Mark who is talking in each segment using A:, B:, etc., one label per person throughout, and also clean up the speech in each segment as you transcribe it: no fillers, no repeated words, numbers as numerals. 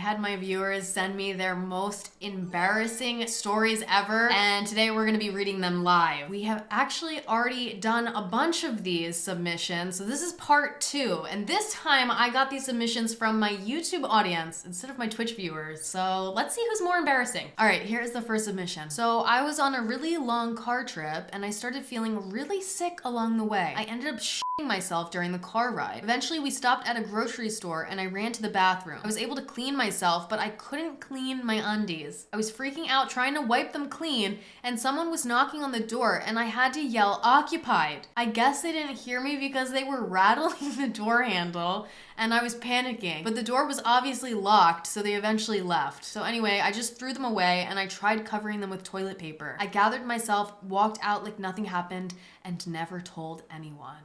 A: had my viewers send me their most embarrassing stories ever, and today we're gonna be reading them live. We have actually already done a bunch of these submissions, so this is part 2, and this time I got these submissions from my YouTube audience instead of my Twitch viewers, so let's see who's more embarrassing. All right, here's the first submission. So I was on a really long car trip, and I started feeling really sick along the way. I ended up myself during the car ride. Eventually we stopped at a grocery store and I ran to the bathroom. I was able to clean myself, but I couldn't clean my undies. I was freaking out trying to wipe them clean, and someone was knocking on the door and I had to yell occupied. I guess they didn't hear me because they were rattling the door handle and I was panicking, but the door was obviously locked, so they eventually left. So anyway, I just threw them away and I tried covering them with toilet paper. I gathered myself, walked out like nothing happened, and never told anyone.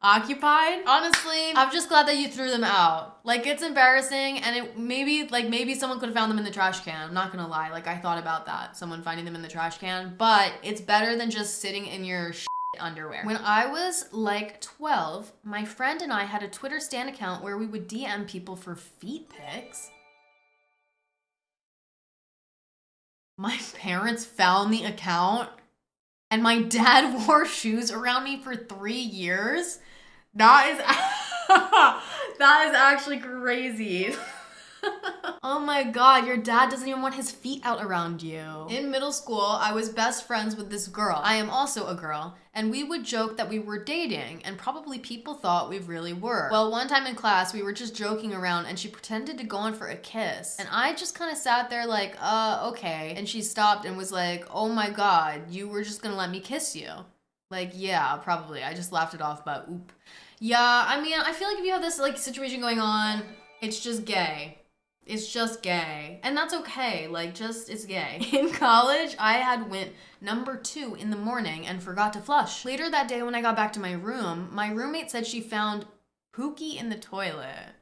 A: Occupied? Honestly, I'm just glad that you threw them out. Like, it's embarrassing, and it maybe someone could have found them in the trash can. I'm not gonna lie, like, I thought about that, someone finding them in the trash can, but it's better than just sitting in your underwear. When I was like 12, my friend and I had a Twitter stan account where we would DM people for feet pics. My parents found the account, and my dad wore shoes around me for 3 years. That is actually crazy. Oh my god, your dad doesn't even want his feet out around you. In middle school, I was best friends with this girl. I am also a girl, and we would joke that we were dating, and probably people thought we really were. Well, one time in class, we were just joking around, and she pretended to go in for a kiss, and I just kind of sat there like, okay. And she stopped and was like, oh my god, you were just gonna let me kiss you? Like, yeah, probably. I just laughed it off, but oop. Yeah, I mean, I feel like if you have this like situation going on, it's just gay. It's just gay. And that's okay, like, just, it's gay. In college, I had went number 2 in the morning and forgot to flush. Later that day when I got back to my room, my roommate said she found Pookie in the toilet.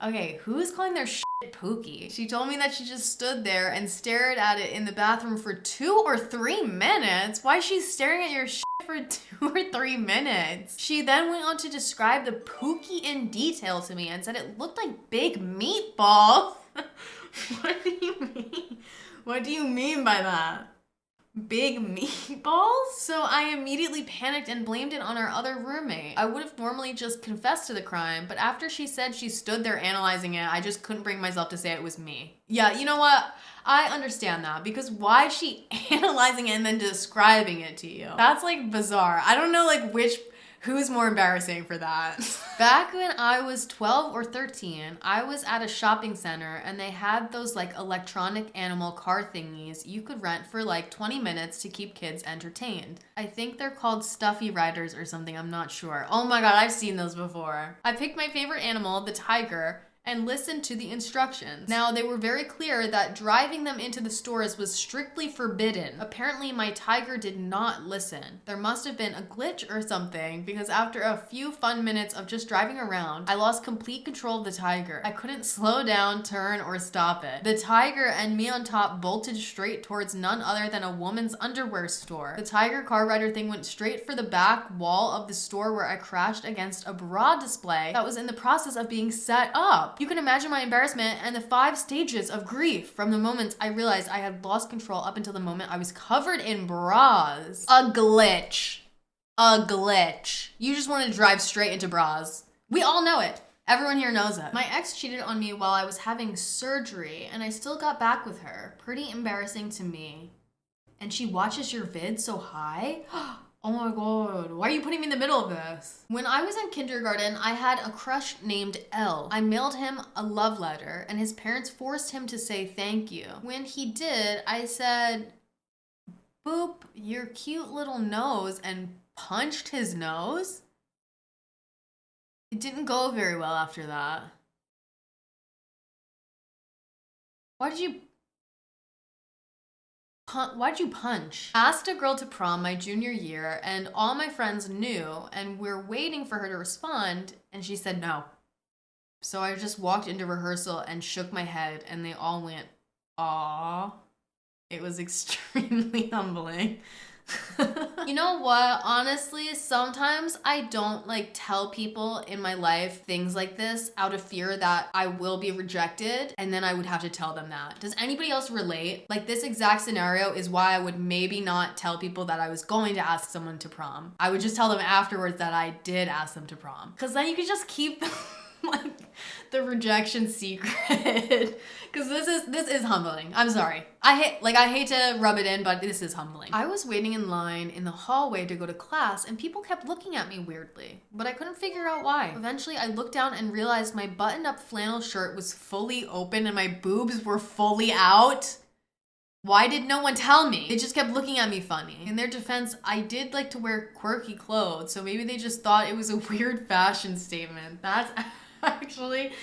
A: Okay, who's calling their shit Pookie? She told me that she just stood there and stared at it in the bathroom for 2 or 3 minutes. Why is she staring at your shit for 2 or 3 minutes? She then went on to describe the Pookie in detail to me and said it looked like big meatballs. What do you mean? What do you mean by that? Big meatballs? So I immediately panicked and blamed it on our other roommate. I would have normally just confessed to the crime, but after she said she stood there analyzing it, I just couldn't bring myself to say it was me. Yeah, you know what? I understand that, because why is she analyzing it and then describing it to you? That's like bizarre. I don't know like who's more embarrassing for that. Back when I was 12 or 13, I was at a shopping center and they had those like electronic animal car thingies you could rent for like 20 minutes to keep kids entertained. I think they're called Stuffy Riders or something, I'm not sure. Oh my god, I've seen those before. I picked my favorite animal, the tiger, and listened to the instructions. Now, they were very clear that driving them into the stores was strictly forbidden. Apparently, my tiger did not listen. There must have been a glitch or something, because after a few fun minutes of just driving around, I lost complete control of the tiger. I couldn't slow down, turn, or stop it. The tiger and me on top bolted straight towards none other than a woman's underwear store. The tiger car rider thing went straight for the back wall of the store where I crashed against a bra display that was in the process of being set up. You can imagine my embarrassment and the 5 stages of grief from the moment I realized I had lost control up until the moment I was covered in bras. A glitch. A glitch. You just want to drive straight into bras. We all know it. Everyone here knows it. My ex cheated on me while I was having surgery, and I still got back with her. Pretty embarrassing to me. And she watches your vids so high? Oh my god, why are you putting me in the middle of this? When I was in kindergarten, I had a crush named L. I mailed him a love letter, and his parents forced him to say thank you. When he did, I said, boop, your cute little nose, and punched his nose. It didn't go very well after that. Why'd you punch? Asked a girl to prom my junior year, and all my friends knew, and we're waiting for her to respond, and she said no. So I just walked into rehearsal and shook my head, and they all went, "Aw." It was extremely humbling. You know what? Honestly, sometimes I don't like tell people in my life things like this out of fear that I will be rejected, and then I would have to tell them that. Does anybody else relate? Like, this exact scenario is why I would maybe not tell people that I was going to ask someone to prom. I would just tell them afterwards that I did ask them to prom. Cause then you could just keep like the rejection secret. Cause this is humbling. I'm sorry. I hate to rub it in, but this is humbling. I was waiting in line in the hallway to go to class and people kept looking at me weirdly, but I couldn't figure out why. Eventually I looked down and realized my buttoned up flannel shirt was fully open and my boobs were fully out. Why did no one tell me? They just kept looking at me funny. In their defense, I did like to wear quirky clothes, so maybe they just thought it was a weird fashion statement. That's actually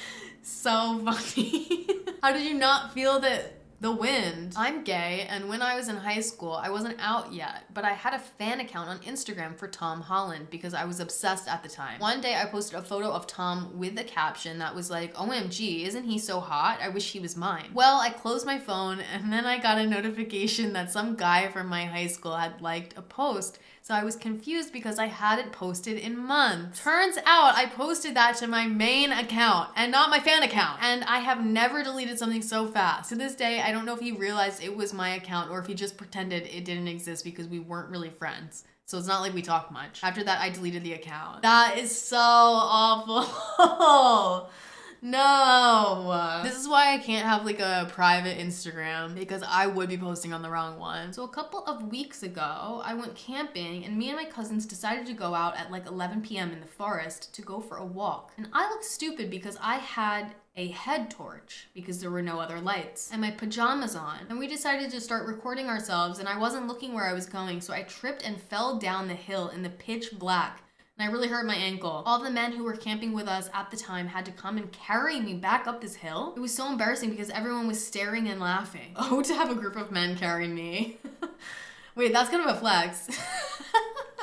A: so funny. How did you not feel the wind? I'm gay, and when I was in high school, I wasn't out yet, but I had a fan account on Instagram for Tom Holland because I was obsessed at the time. One day I posted a photo of Tom with a caption that was like, "OMG, isn't he so hot? I wish he was mine." Well, I closed my phone and then I got a notification that some guy from my high school had liked a post. So I was confused because I hadn't posted in months. Turns out I posted that to my main account and not my fan account. And I have never deleted something so fast. To this day, I don't know if he realized it was my account or if he just pretended it didn't exist because we weren't really friends. So it's not like we talk much. After that, I deleted the account. That is so awful. No. This is why I can't have like a private Instagram because I would be posting on the wrong one. So a couple of weeks ago, I went camping and me and my cousins decided to go out at like 11 p.m. in the forest to go for a walk. And I looked stupid because I had a head torch because there were no other lights and my pajamas on. And we decided to start recording ourselves and I wasn't looking where I was going, so I tripped and fell down the hill in the pitch black. And I really hurt my ankle. All the men who were camping with us at the time had to come and carry me back up this hill. It was so embarrassing because everyone was staring and laughing. Oh, to have a group of men carry me. Wait, that's kind of a flex.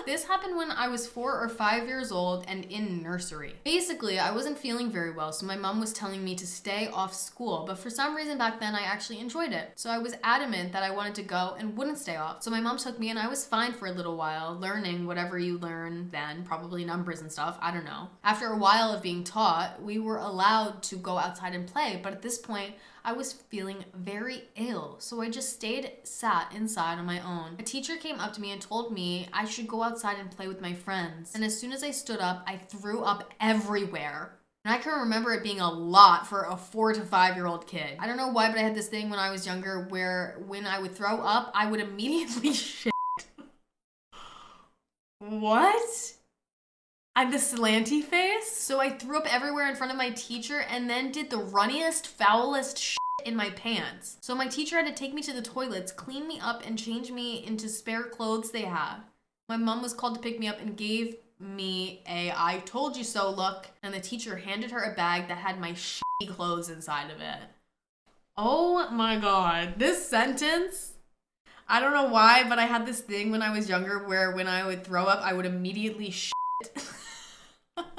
A: This happened when I was 4 or 5 years old and in nursery. Basically, I wasn't feeling very well, so my mom was telling me to stay off school, but for some reason back then I actually enjoyed it. So I was adamant that I wanted to go and wouldn't stay off. So my mom took me and I was fine for a little while, learning whatever you learn then, probably numbers and stuff, I don't know. After a while of being taught, we were allowed to go outside and play, but at this point, I was feeling very ill, so I just sat inside on my own. A teacher came up to me and told me I should go outside and play with my friends. And as soon as I stood up, I threw up everywhere. And I can remember it being a lot for a 4 to 5 year old kid. I don't know why, but I had this thing when I was younger where when I would throw up, I would immediately shit. What? I had the slanty face, so I threw up everywhere in front of my teacher and then did the runniest, foulest shit in my pants. So my teacher had to take me to the toilets, clean me up, and change me into spare clothes they had. My mom was called to pick me up and gave me a "I told you so" look, and the teacher handed her a bag that had my shitty clothes inside of it. Oh my god. This sentence, I don't know why, but I had this thing when I was younger where when I would throw up, I would immediately shit.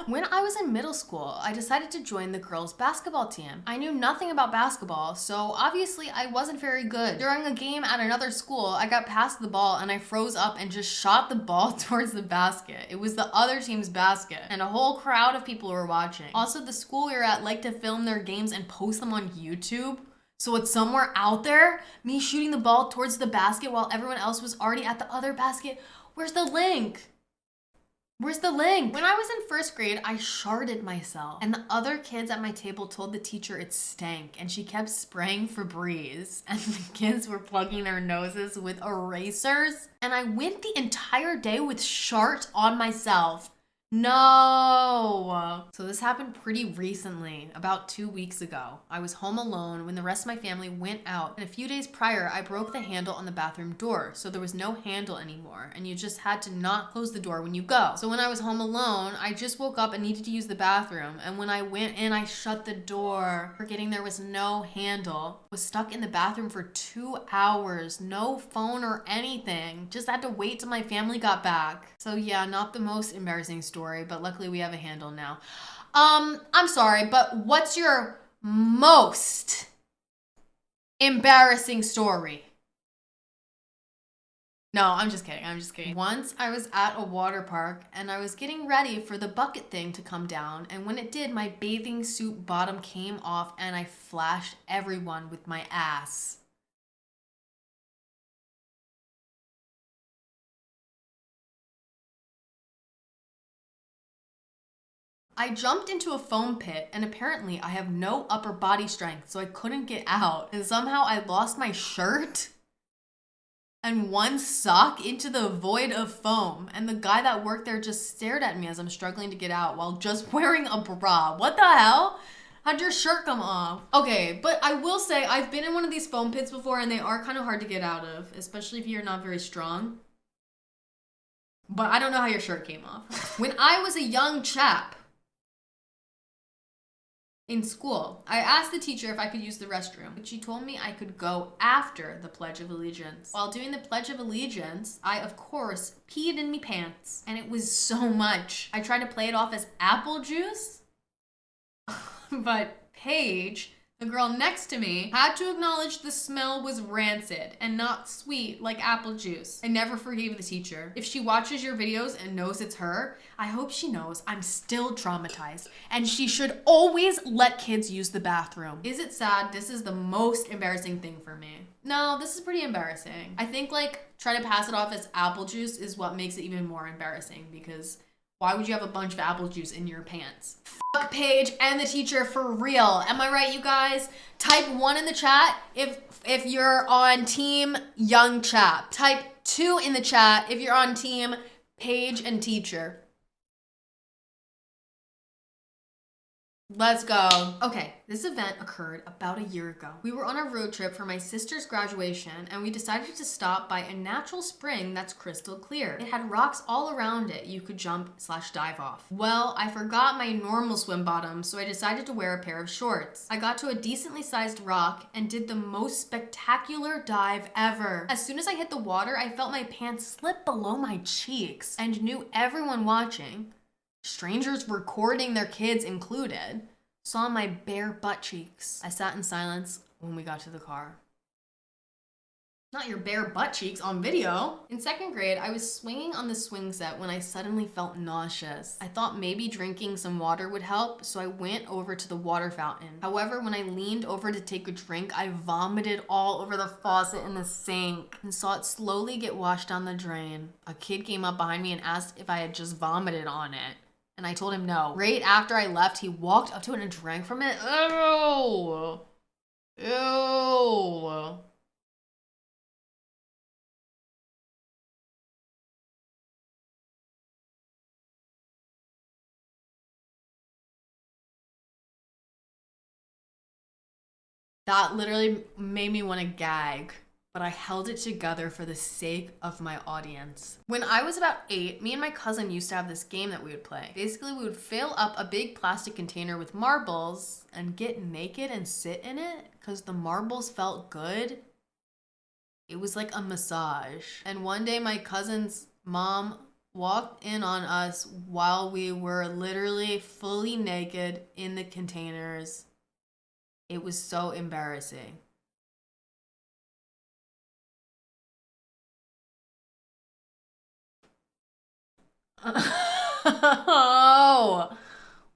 A: When I was in middle school, I decided to join the girls' basketball team. I knew nothing about basketball, so obviously I wasn't very good. During a game at another school, I got past the ball and I froze up and just shot the ball towards the basket. It was the other team's basket, and a whole crowd of people were watching. Also, the school we were at liked to film their games and post them on YouTube. So it's somewhere out there, me shooting the ball towards the basket while everyone else was already at the other basket. Where's the link? Where's the link? When I was in first grade, I sharded myself. And the other kids at my table told the teacher it stank. And she kept spraying Febreze. And the kids were plugging their noses with erasers. And I went the entire day with shart on myself. No. So this happened pretty recently, about 2 weeks ago. I was home alone when the rest of my family went out, and a few days prior, I broke the handle on the bathroom door, so there was no handle anymore, and you just had to not close the door when you go. So when I was home alone, I just woke up and needed to use the bathroom, and when I went in, I shut the door, forgetting there was no handle. I was stuck in the bathroom for 2 hours, no phone or anything. Just had to wait till my family got back. So yeah, not the most embarrassing story, but luckily we have a handle now. I'm sorry, but what's your most embarrassing story? No, I'm just kidding. I'm just kidding. Once I was at a water park and I was getting ready for the bucket thing to come down. And when it did, my bathing suit bottom came off and I flashed everyone with my ass. I jumped into a foam pit and apparently I have no upper body strength, so I couldn't get out. And somehow I lost my shirt and one sock into the void of foam. And the guy that worked there just stared at me as I'm struggling to get out while just wearing a bra. What the hell? How'd your shirt come off? Okay, but I will say I've been in one of these foam pits before and they are kind of hard to get out of, especially if you're not very strong. But I don't know how your shirt came off. When I was a young chap in school, I asked the teacher if I could use the restroom, but she told me I could go after the Pledge of Allegiance. While doing the Pledge of Allegiance, I, of course, peed in me pants, and it was so much. I tried to play it off as apple juice, but Paige, the girl next to me, had to acknowledge the smell was rancid and not sweet like apple juice. I never forgave the teacher. If she watches your videos and knows it's her, I hope she knows I'm still traumatized and she should always let kids use the bathroom. Is it sad? This is the most embarrassing thing for me. No, this is pretty embarrassing. I think like trying to pass it off as apple juice is what makes it even more embarrassing, because why would you have a bunch of apple juice in your pants? Fuck Paige and the teacher for real. Am I right, you guys? Type 1 in the chat if you're on team young chap. Type 2 in the chat if you're on team Paige and teacher. Let's go. Okay, this event occurred about a year ago. We were on a road trip for my sister's graduation and we decided to stop by a natural spring that's crystal clear. It had rocks all around it you could jump/dive off. Well, I forgot my normal swim bottoms, so I decided to wear a pair of shorts. I got to a decently sized rock and did the most spectacular dive ever. As soon as I hit the water, I felt my pants slip below my cheeks and knew everyone watching, strangers recording their kids included, saw my bare butt cheeks. I sat in silence when we got to the car. Not your bare butt cheeks on video. In second grade, I was swinging on the swing set when I suddenly felt nauseous. I thought maybe drinking some water would help, so I went over to the water fountain. However, when I leaned over to take a drink, I vomited all over the faucet in the sink and saw it slowly get washed down the drain. A kid came up behind me and asked if I had just vomited on it. And I told him no. Right after I left, he walked up to it and drank from it. Ew. Ew. That literally made me want to gag, but I held it together for the sake of my audience. When I was about 8, me and my cousin used to have this game that we would play. Basically, we would fill up a big plastic container with marbles and get naked and sit in it because the marbles felt good. It was like a massage. And one day my cousin's mom walked in on us while we were literally fully naked in the containers. It was so embarrassing. Oh,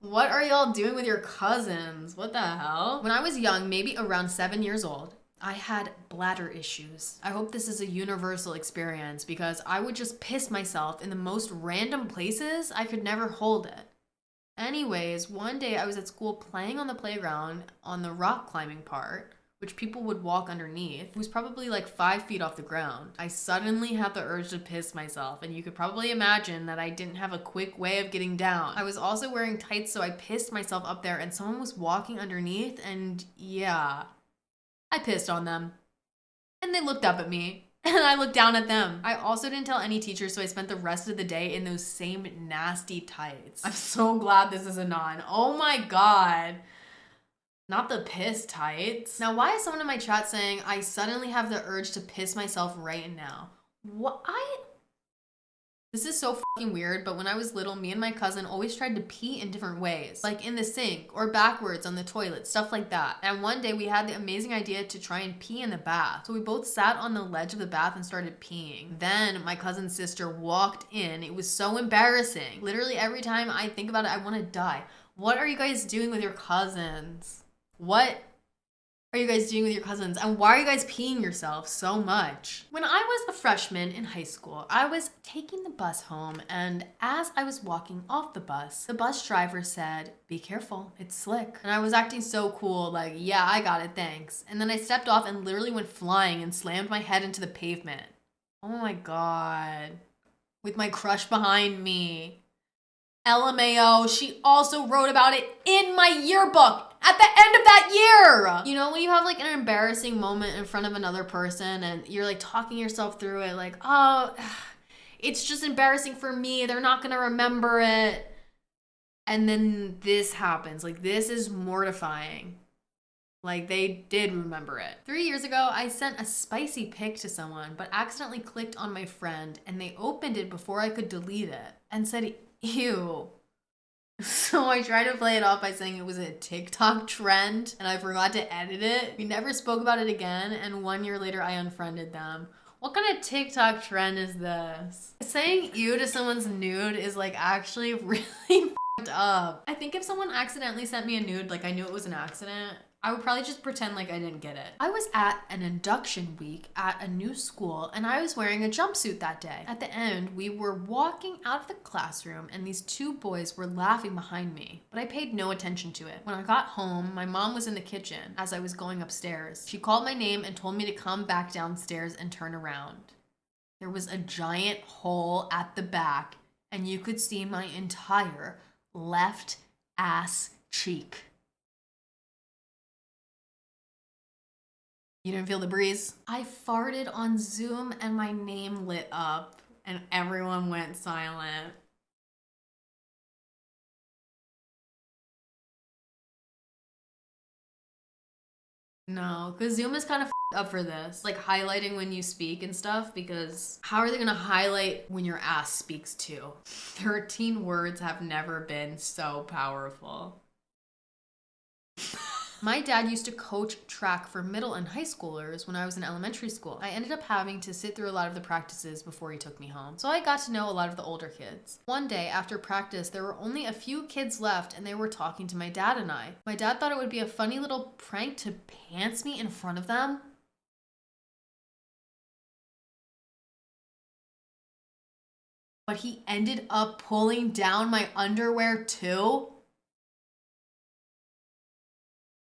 A: what are y'all doing with your cousins? What the hell? When I was young, maybe around 7 years old, I had bladder issues. I hope this is a universal experience because I would just piss myself in the most random places. I could never hold it. Anyways, one day I was at school playing on the playground on the rock climbing part, which people would walk underneath. It was probably like 5 feet off the ground. I suddenly had the urge to piss myself, and you could probably imagine that I didn't have a quick way of getting down. I was also wearing tights, so I pissed myself up there, and someone was walking underneath, and yeah, I pissed on them. And they looked up at me. And I looked down at them. I also didn't tell any teachers, so I spent the rest of the day in those same nasty tights. I'm so glad this is a non. Oh my God. Not the piss tights. Now, why is someone in my chat saying, I suddenly have the urge to piss myself right now? What? This is so fucking weird, but when I was little, me and my cousin always tried to pee in different ways, like in the sink or backwards on the toilet, stuff like that. And one day we had the amazing idea to try and pee in the bath. So we both sat on the ledge of the bath and started peeing. Then my cousin's sister walked in. It was so embarrassing. Literally every time I think about it, I want to die. What are you guys doing with your cousins? What are you guys doing with your cousins? And why are you guys peeing yourself so much? When I was a freshman in high school, I was taking the bus home, and as I was walking off the bus driver said, "Be careful, it's slick." And I was acting so cool, like, yeah, I got it, thanks. And then I stepped off and literally went flying and slammed my head into the pavement. Oh my God. With my crush behind me. LMAO, she also wrote about it in my yearbook at the end of that year. You know, when you have like an embarrassing moment in front of another person and you're like talking yourself through it, like, oh, it's just embarrassing for me. They're not gonna remember it. And then this happens. Like, this is mortifying. Like, they did remember it. 3 years ago, I sent a spicy pic to someone, but accidentally clicked on my friend, and they opened it before I could delete it and said, "Ew." So I tried to play it off by saying it was a TikTok trend and I forgot to edit it. We never spoke about it again, and 1 year later I unfriended them. What kind of TikTok trend is this? Saying ew to someone's nude is like actually really fucked up. I think if someone accidentally sent me a nude, like I knew it was an accident, I would probably just pretend like I didn't get it. I was at an induction week at a new school, and I was wearing a jumpsuit that day. At the end, we were walking out of the classroom and these two boys were laughing behind me, but I paid no attention to it. When I got home, my mom was in the kitchen as I was going upstairs. She called my name and told me to come back downstairs and turn around. There was a giant hole at the back, and you could see my entire left ass cheek. You didn't feel the breeze? I farted on Zoom and my name lit up and everyone went silent. No, because Zoom is kind of up for this. Like highlighting when you speak and stuff, because how are they gonna highlight when your ass speaks too? 13 words have never been so powerful. My dad used to coach track for middle and high schoolers when I was in elementary school. I ended up having to sit through a lot of the practices before he took me home, so I got to know a lot of the older kids. One day after practice, there were only a few kids left and they were talking to my dad and I. My dad thought it would be a funny little prank to pants me in front of them. But he ended up pulling down my underwear too.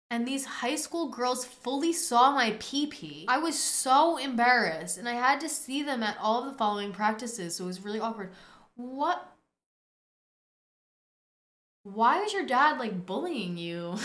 A: And these high school girls fully saw my pee-pee. I was so embarrassed, and I had to see them at all of the following practices, so it was really awkward. What? Why is your dad like bullying you?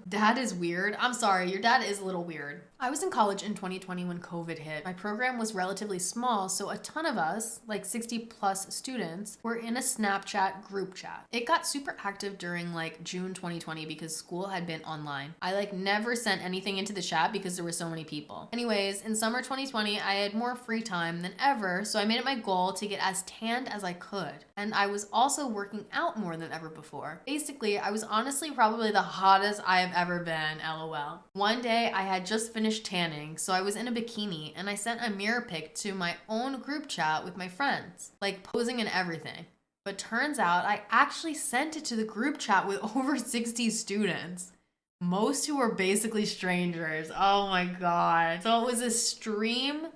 A: Dad is weird. I'm sorry, your dad is a little weird. I was in college in 2020 when COVID hit. My program was relatively small, so a ton of us, like 60 plus students, were in a Snapchat group chat. It got super active during like June 2020 because school had been online. I like never sent anything into the chat because there were so many people. Anyways, in summer 2020, I had more free time than ever, so I made it my goal to get as tanned as I could. And I was also working out more than ever before. Basically, I was honestly probably the hottest I have ever been, LOL. One day, I had just finished tanning, so I was in a bikini and I sent a mirror pic to my own group chat with my friends, like posing and everything. But turns out I actually sent it to the group chat with over 60 students, most who were basically strangers. Oh my God. So it was a stream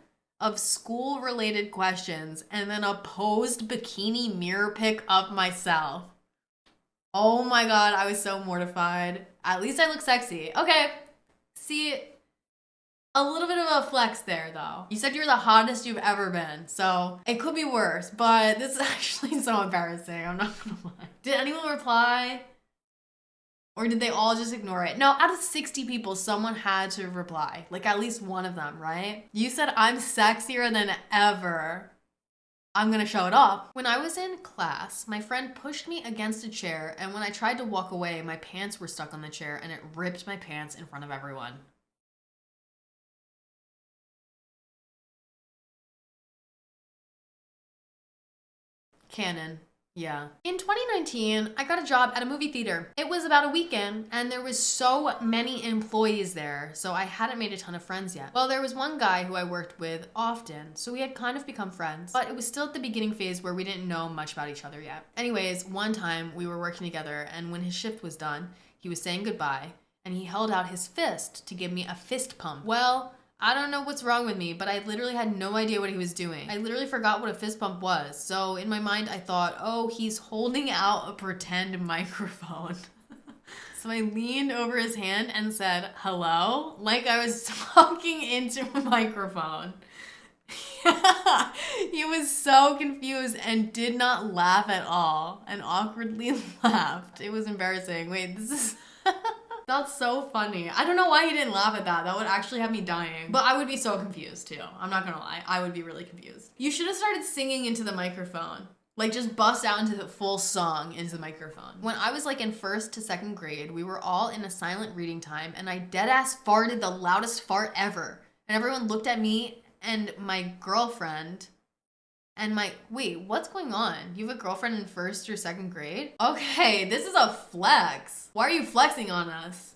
A: of school related questions and then a posed bikini mirror pic of myself. Oh my God, I was so mortified. At least I look sexy. Okay, see, a little bit of a flex there though. You said you're the hottest you've ever been, so it could be worse, but this is actually so embarrassing, I'm not gonna lie. Did anyone reply? Or did they all just ignore it? No, out of 60 people, someone had to reply. Like at least one of them, right? You said I'm sexier than ever. I'm gonna show it off. When I was in class, my friend pushed me against a chair, and when I tried to walk away, my pants were stuck on the chair and it ripped my pants in front of everyone. Canon. Yeah. In 2019, I got a job at a movie theater. It was about a weekend and there was so many employees there, so I hadn't made a ton of friends yet. Well, there was one guy who I worked with often, so we had kind of become friends, but it was still at the beginning phase where we didn't know much about each other yet. Anyways, one time we were working together and when his shift was done, he was saying goodbye and he held out his fist to give me a fist pump. Well, I don't know what's wrong with me, but I literally had no idea what he was doing. I literally forgot what a fist pump was. So in my mind, I thought, oh, he's holding out a pretend microphone. So I leaned over his hand and said, hello? Like I was talking into a microphone. He was so confused and did not laugh at all and awkwardly laughed. It was embarrassing. Wait, this is... That's so funny. I don't know why he didn't laugh at that. That would actually have me dying. But I would be so confused too. I'm not gonna lie. I would be really confused. You should have started singing into the microphone. Like just bust out into the full song into the microphone. When I was like in 1st to 2nd grade, we were all in a silent reading time and I dead ass farted the loudest fart ever. And everyone looked at me and my girlfriend and wait, what's going on? You have a girlfriend in 1st or 2nd grade? Okay, this is a flex. Why are you flexing on us?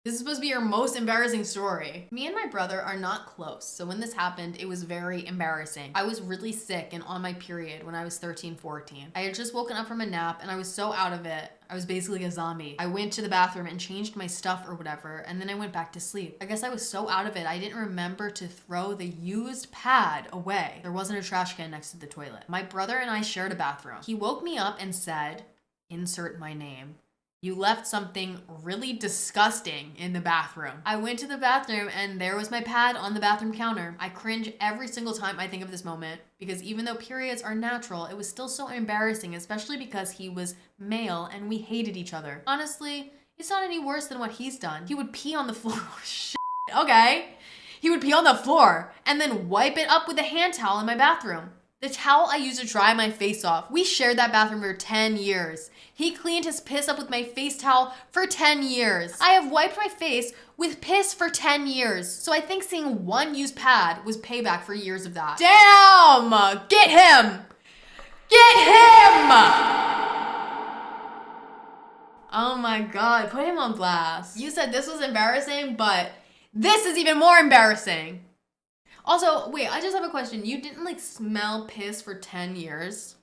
A: This is supposed to be your most embarrassing story. Me and my brother are not close, so when this happened, it was very embarrassing. I was really sick and on my period when I was 13, 14. I had just woken up from a nap and I was so out of it. I was basically a zombie. I went to the bathroom and changed my stuff or whatever, and then I went back to sleep. I guess I was so out of it, I didn't remember to throw the used pad away. There wasn't a trash can next to the toilet. My brother and I shared a bathroom. He woke me up and said, insert my name. You left something really disgusting in the bathroom. I went to the bathroom and there was my pad on the bathroom counter. I cringe every single time I think of this moment because even though periods are natural, it was still so embarrassing, especially because he was male and we hated each other. Honestly, it's not any worse than what he's done. He would pee on the floor. Shit. Okay. He would pee on the floor and then wipe it up with a hand towel in my bathroom. The towel I used to dry my face off. We shared that bathroom for 10 years. He cleaned his piss up with my face towel for 10 years. I have wiped my face with piss for 10 years. So I think seeing one used pad was payback for years of that. Damn! Get him! Get him! Oh my God, put him on blast. You said this was embarrassing, but this is even more embarrassing. Also, wait, I just have a question. You didn't like smell piss for 10 years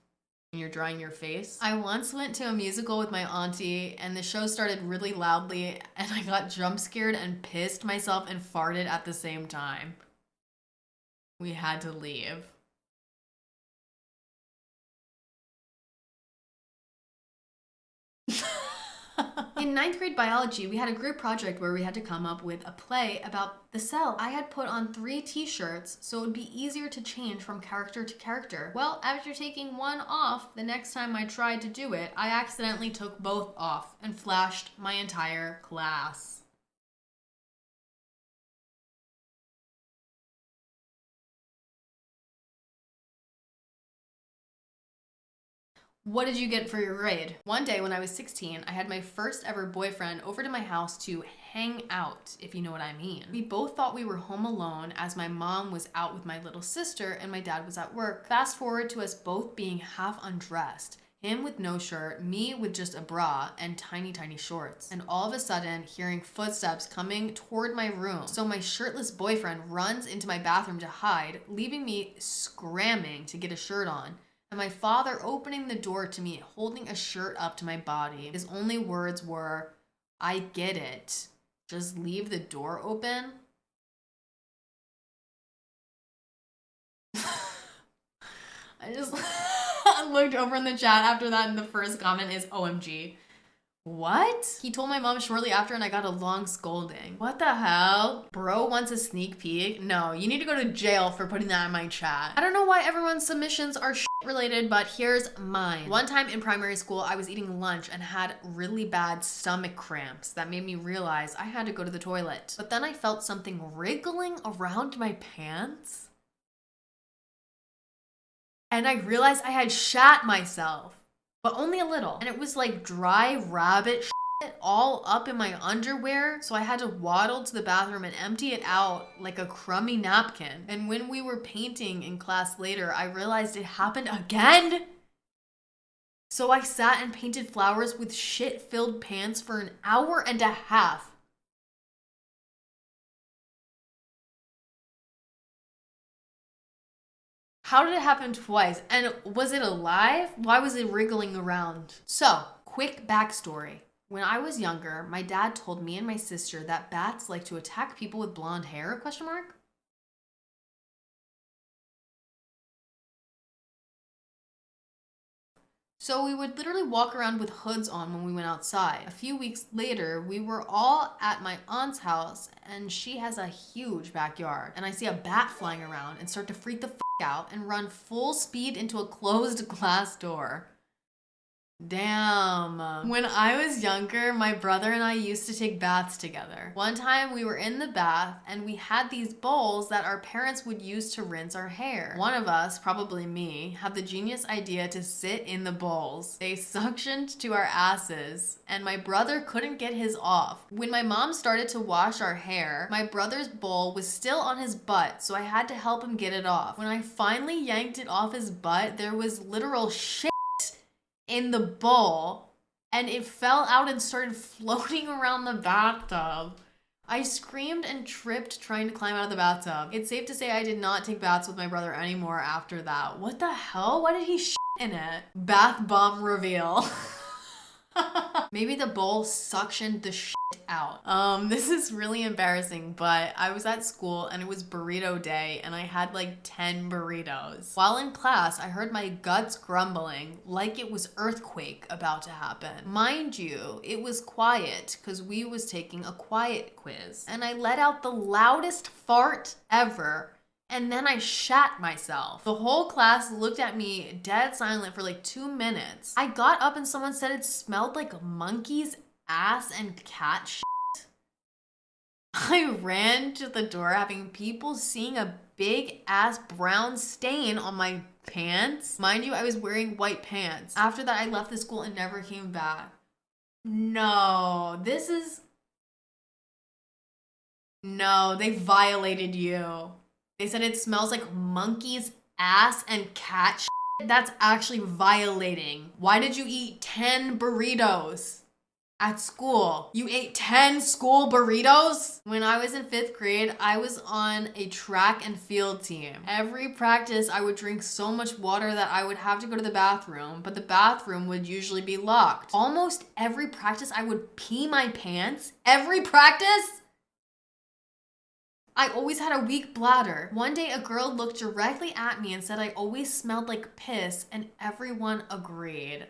A: when you're drying your face? I once went to a musical with my auntie and the show started really loudly and I got jump scared and pissed myself and farted at the same time. We had to leave. In 9th grade biology, we had a group project where we had to come up with a play about the cell. I had put on 3 t-shirts so it would be easier to change from character to character. Well, after taking one off, the next time I tried to do it, I accidentally took both off and flashed my entire class. What did you get for your grade? One day when I was 16, I had my first ever boyfriend over to my house to hang out, if you know what I mean. We both thought we were home alone as my mom was out with my little sister and my dad was at work. Fast forward to us both being half undressed. Him with no shirt, me with just a bra and tiny, tiny shorts. And all of a sudden, hearing footsteps coming toward my room. So my shirtless boyfriend runs into my bathroom to hide, leaving me scramming to get a shirt on. And my father opening the door to me, holding a shirt up to my body. His only words were, I get it. Just leave the door open. I just looked over in the chat after that and the first comment is OMG. What? He told my mom shortly after and I got a long scolding. What the hell? Bro wants a sneak peek? No, you need to go to jail for putting that in my chat. I don't know why everyone's submissions are shit related, but here's mine. One time in primary school, I was eating lunch and had really bad stomach cramps that made me realize I had to go to the toilet. But then I felt something wriggling around my pants. And I realized I had shat myself. But only a little. And it was like dry rabbit shit all up in my underwear. So I had to waddle to the bathroom and empty it out like a crummy napkin. And when we were painting in class later, I realized it happened again. So I sat and painted flowers with shit-filled pants for an hour and a half. How did it happen twice? And was it alive? Why was it wriggling around? So, quick backstory. When I was younger, my dad told me and my sister that bats like to attack people with blonde hair, question mark? So we would literally walk around with hoods on when we went outside. A few weeks later, we were all at my aunt's house and she has a huge backyard. And I see a bat flying around and start to freak the out and run full speed into a closed glass door. Damn. When I was younger, my brother and I used to take baths together. One time we were in the bath and we had these bowls that our parents would use to rinse our hair. One of us, probably me, had the genius idea to sit in the bowls. They suctioned to our asses and my brother couldn't get his off. When my mom started to wash our hair, my brother's bowl was still on his butt, so I had to help him get it off. When I finally yanked it off his butt, there was literal shit in the bowl and it fell out and started floating around the bathtub. I screamed and tripped trying to climb out of the bathtub. It's safe to say I did not take baths with my brother anymore after that. What the hell? Why did he shit in it? Bath bomb reveal. Maybe the bowl suctioned the shit out. This is really embarrassing, but I was at school and it was burrito day and I had like 10 burritos. While in class, I heard my guts grumbling like it was earthquake about to happen. Mind you, it was quiet because we was taking a quiet quiz and I let out the loudest fart ever. And then I shat myself. The whole class looked at me dead silent for like 2 minutes. I got up and someone said it smelled like monkey's ass and cat shit. I ran to the door having people seeing a big ass brown stain on my pants. Mind you, I was wearing white pants. After that, I left the school and never came back. No, they violated you. They said it smells like monkey's ass and cat shit. That's actually violating. Why did you eat 10 burritos at school? You ate 10 school burritos? When I was in 5th grade, I was on a track and field team. Every practice, I would drink so much water that I would have to go to the bathroom, but the bathroom would usually be locked. Almost every practice, I would pee my pants. Every practice? I always had a weak bladder. One day a girl looked directly at me and said I always smelled like piss, and everyone agreed.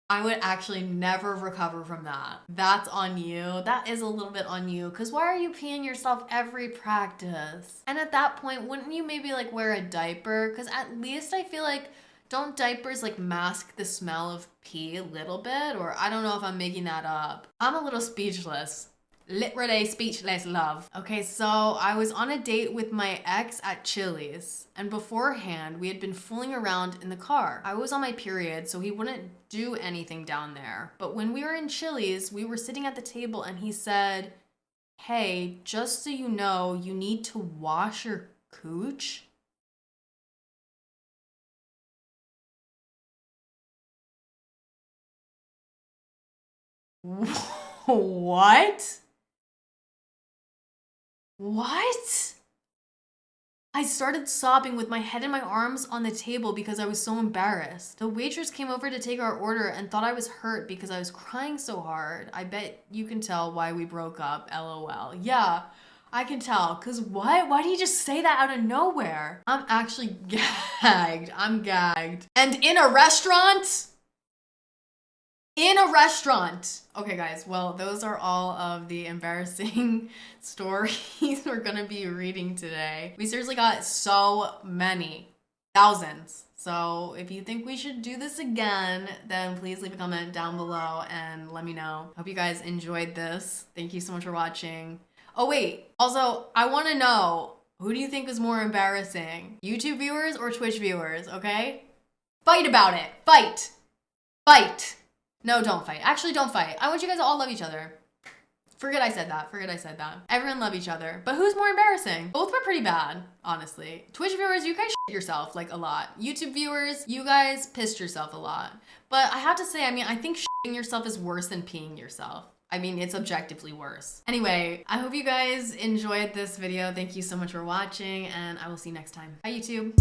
A: I would actually never recover from that. That's on you. That is a little bit on you, because why are you peeing yourself every practice? And at that point, wouldn't you maybe like wear a diaper? Because at least I feel like, don't diapers like mask the smell of pee a little bit? Or I don't know if I'm making that up. I'm a little speechless. Literally speechless, love. Okay, so I was on a date with my ex at Chili's, and beforehand we had been fooling around in the car. I was on my period, so he wouldn't do anything down there. But when we were in Chili's, we were sitting at the table and he said, "Hey, just so you know, you need to wash your cooch." What? What? I started sobbing with my head in my arms on the table because I was so embarrassed. The waitress came over to take our order and thought I was hurt because I was crying so hard. I bet you can tell why we broke up, LOL. Yeah, I can tell. Cause what? Why do you just say that out of nowhere? I'm actually gagged. I'm gagged. And in a restaurant? In a restaurant. Okay guys, well, those are all of the embarrassing stories we're gonna be reading today. We seriously got so many, thousands. So if you think we should do this again, then please leave a comment down below and let me know. Hope you guys enjoyed this. Thank you so much for watching. Oh wait, also, I wanna know, who do you think is more embarrassing? YouTube viewers or Twitch viewers, okay? Fight about it, fight, fight. No, don't fight. Actually, don't fight. I want you guys to all love each other. Forget I said that. Forget I said that. Everyone love each other. But who's more embarrassing? Both were pretty bad, honestly. Twitch viewers, you guys shit yourself like a lot. YouTube viewers, you guys pissed yourself a lot. But I have to say, I mean, I think shitting yourself is worse than peeing yourself. I mean, it's objectively worse. Anyway, I hope you guys enjoyed this video. Thank you so much for watching, and I will see you next time. Bye, YouTube.